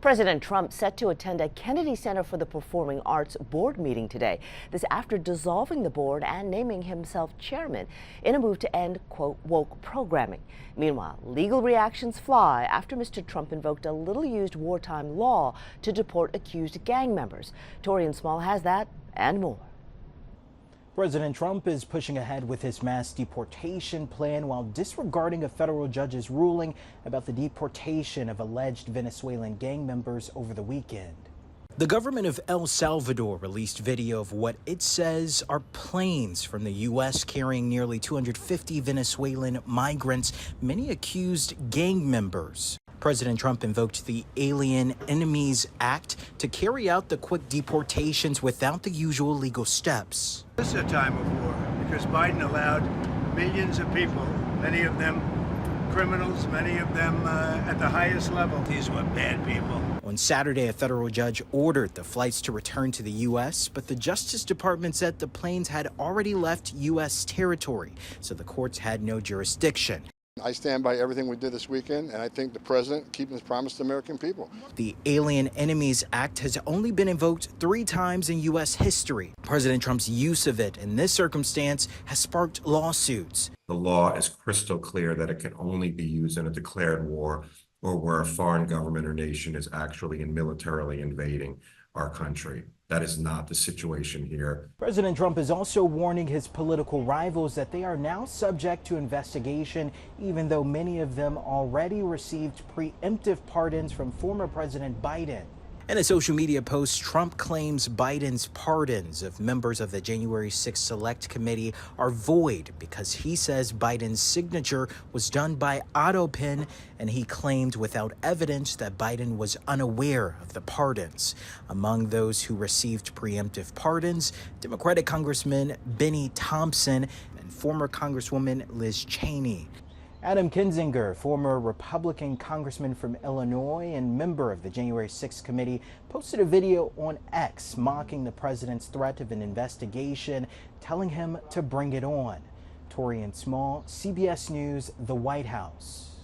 President Trump set to attend a Kennedy Center for the Performing Arts board meeting today. This after dissolving the board and naming himself chairman in a move to end, quote, woke programming. Meanwhile, legal reactions fly after Mr. Trump invoked a little-used wartime law to deport accused gang members. Torian Small has that and more. President Trump is pushing ahead with his mass deportation plan while disregarding a federal judge's ruling about the deportation of alleged Venezuelan gang members over the weekend. The government of El Salvador released video of what it says are planes from the U.S. carrying nearly 250 Venezuelan migrants, many accused gang members. President Trump invoked the Alien Enemies Act to carry out the quick deportations without the usual legal steps. This is a time of war because Biden allowed millions of people, many of them criminals, many of them at the highest level. These were bad people. On Saturday, a federal judge ordered the flights to return to the U.S., but the Justice Department said the planes had already left U.S. territory, so the courts had no jurisdiction. I stand by everything we did this weekend, and I think the president keeping his promise to the American people. The Alien Enemies Act has only been invoked 3 times in U.S. history. President Trump's use of it in this circumstance has sparked lawsuits. The law is crystal clear that it can only be used in a declared war or where a foreign government or nation is actually and militarily invading our country. That is not the situation here. President Trump is also warning his political rivals that they are now subject to investigation, even though many of them already received preemptive pardons from former President Biden. In a social media post, Trump claims Biden's pardons of members of the January 6th Select Committee are void because he says Biden's signature was done by autopen, and he claimed without evidence that Biden was unaware of the pardons. Among those who received preemptive pardons, Democratic Congressman Benny Thompson and former Congresswoman Liz Cheney. Adam Kinzinger, former Republican congressman from Illinois and member of the January 6th committee, posted a video on X mocking the president's threat of an investigation, telling him to bring it on. Torian Small, CBS News, the White House.